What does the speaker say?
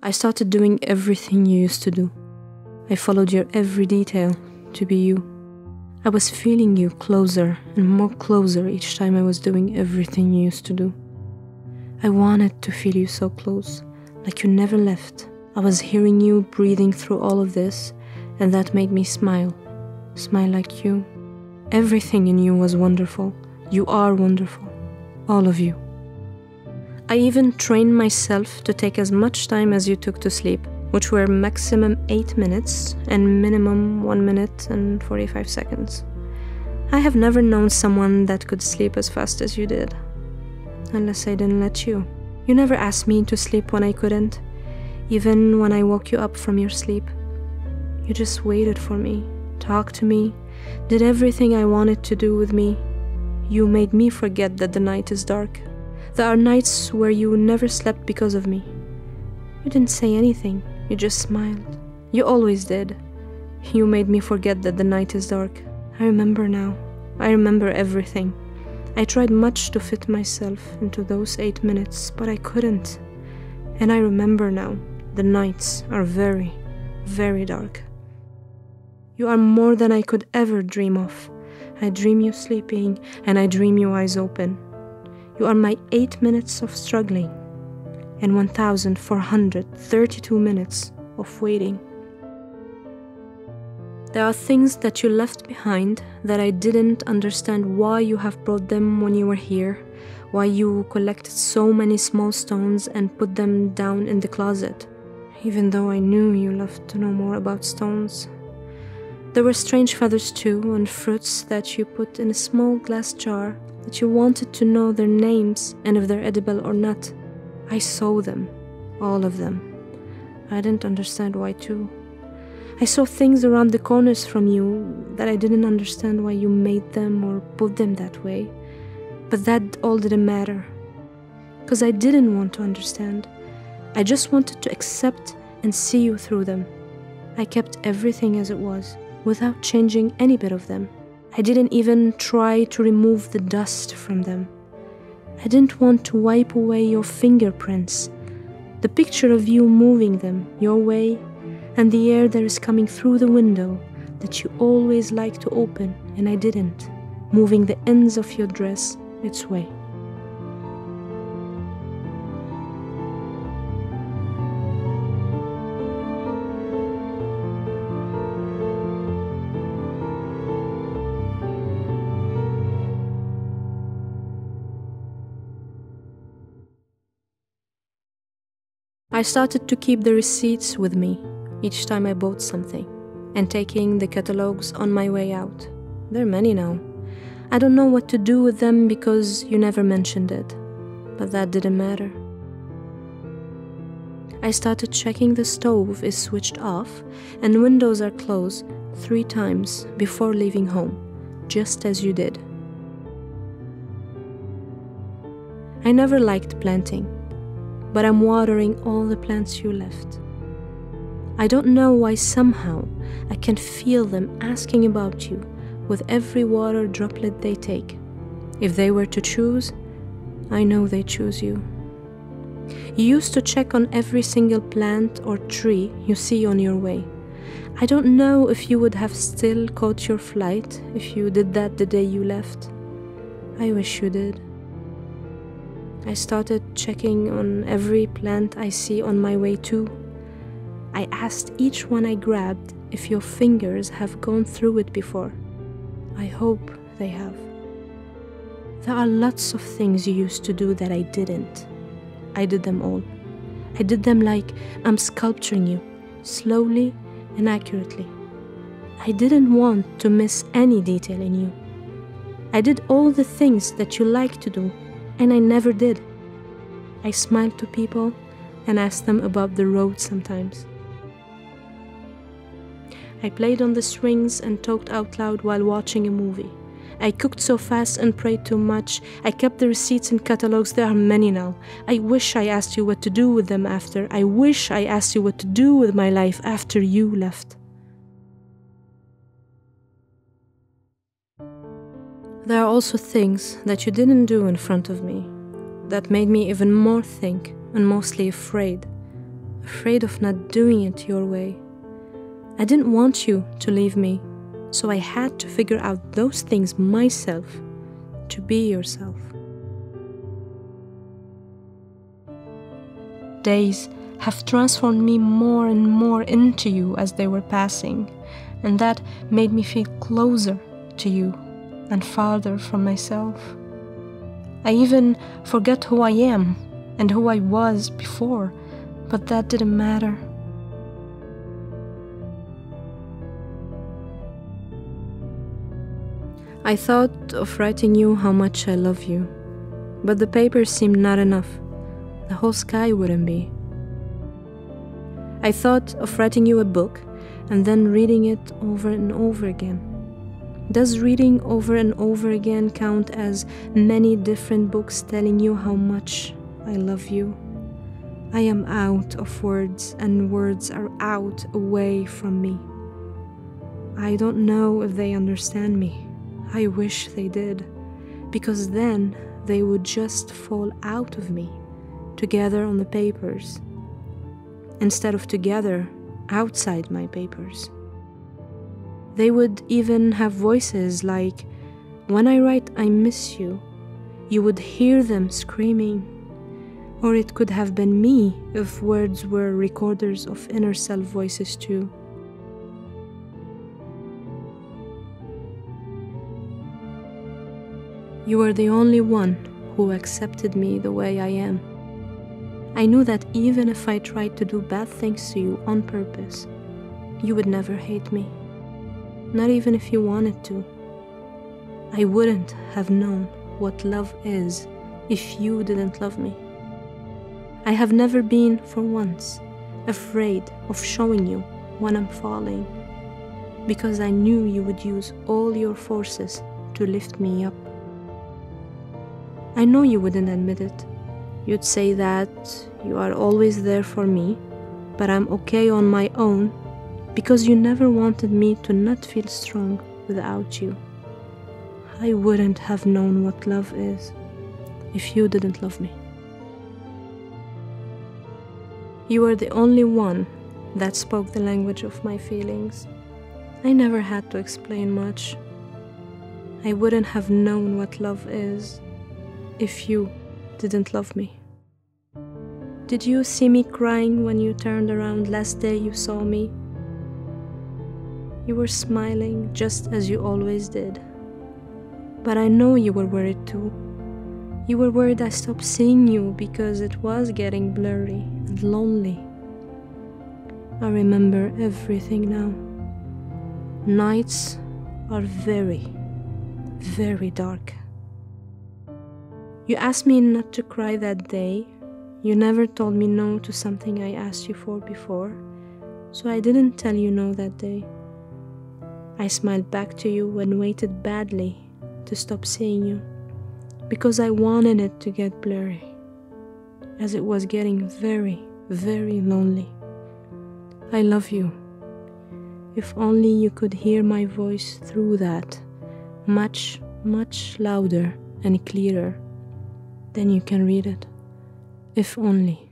I started doing everything you used to do. I followed your every detail to be you. I was feeling you closer and more closer each time I was doing everything you used to do. I wanted to feel you so close, like you never left. I was hearing you breathing through all of this, and that made me smile. Smile like you. Everything in you was wonderful. You are wonderful. All of you. I even trained myself to take as much time as you took to sleep, which were maximum 8 minutes and minimum 1 minute and 45 seconds. I have never known someone that could sleep as fast as you did. Unless I didn't let you. You never asked me to sleep when I couldn't, even when I woke you up from your sleep. You just waited for me, talked to me, did everything I wanted to do with me. You made me forget that the night is dark. There are nights where you never slept because of me. You didn't say anything, you just smiled. You always did. You made me forget that the night is dark. I remember now. I remember everything. I tried much to fit myself into those 8 minutes, but I couldn't. And I remember now, the nights are very, very dark. You are more than I could ever dream of. I dream you sleeping, and I dream you eyes open. You are my 8 minutes of struggling, and 1,432 minutes of waiting. There are things that you left behind that I didn't understand why you have brought them when you were here, why you collected so many small stones and put them down in the closet, even though I knew you loved to know more about stones. There were strange feathers too, and fruits that you put in a small glass jar that you wanted to know their names and if they're edible or not. I saw them, all of them. I didn't understand why too. I saw things around the corners from you that I didn't understand why you made them or put them that way. But that all didn't matter, because I didn't want to understand. I just wanted to accept and see you through them. I kept everything as it was, without changing any bit of them. I didn't even try to remove the dust from them. I didn't want to wipe away your fingerprints, the picture of you moving them your way, and the air that is coming through the window that you always like to open and I didn't, moving the ends of your dress its way. I started to keep the receipts with me each time I bought something, and taking the catalogs on my way out. There are many now. I don't know what to do with them because you never mentioned it, but that didn't matter. I started checking the stove is switched off and windows are closed 3 times before leaving home, just as you did. I never liked planting, but I'm watering all the plants you left. I don't know why somehow I can feel them asking about you with every water droplet they take. If they were to choose, I know they choose you. You used to check on every single plant or tree you see on your way. I don't know if you would have still caught your flight if you did that the day you left. I wish you did. I started checking on every plant I see on my way too. I asked each one I grabbed if your fingers have gone through it before. I hope they have. There are lots of things you used to do that I didn't. I did them all. I did them like I'm sculpturing you, slowly and accurately. I didn't want to miss any detail in you. I did all the things that you like to do, and I never did. I smiled to people and asked them about the road sometimes. I played on the strings and talked out loud while watching a movie. I cooked so fast and prayed too much. I kept the receipts and catalogs. There are many now. I wish I asked you what to do with them after. I wish I asked you what to do with my life after you left. There are also things that you didn't do in front of me that made me even more think and mostly afraid afraid of not doing it your way. I didn't want you to leave me, so I had to figure out those things myself to be yourself. Days have transformed me more and more into you as they were passing, and that made me feel closer to you and farther from myself. I even forget who I am and who I was before, but that didn't matter. I thought of writing you how much I love you, but the paper seemed not enough. The whole sky wouldn't be. I thought of writing you a book and then reading it over and over again. Does reading over and over again count as many different books telling you how much I love you? I am out of words, and words are out away from me. I don't know if they understand me. I wish they did, because then they would just fall out of me, together on the papers, instead of together outside my papers. They would even have voices like, when I write I miss you, you would hear them screaming. Or it could have been me if words were recorders of inner self voices too. You were the only one who accepted me the way I am. I knew that even if I tried to do bad things to you on purpose, you would never hate me. Not even if you wanted to. I wouldn't have known what love is if you didn't love me. I have never been, for once, afraid of showing you when I'm falling, because I knew you would use all your forces to lift me up. I know you wouldn't admit it. You'd say that you are always there for me, but I'm okay on my own, because you never wanted me to not feel strong without you. I wouldn't have known what love is if you didn't love me. You were the only one that spoke the language of my feelings. I never had to explain much. I wouldn't have known what love is if you didn't love me. Did you see me crying when you turned around last day you saw me? You were smiling just as you always did. But I know you were worried too. You were worried I stopped seeing you because it was getting blurry and lonely. I remember everything now. Nights are very, very dark. You asked me not to cry that day. You never told me no to something I asked you for before, so I didn't tell you no that day. I smiled back to you and waited badly to stop seeing you, because I wanted it to get blurry, as it was getting very, very lonely. I love you. If only you could hear my voice through that, much, much louder and clearer, then you can read it. If only.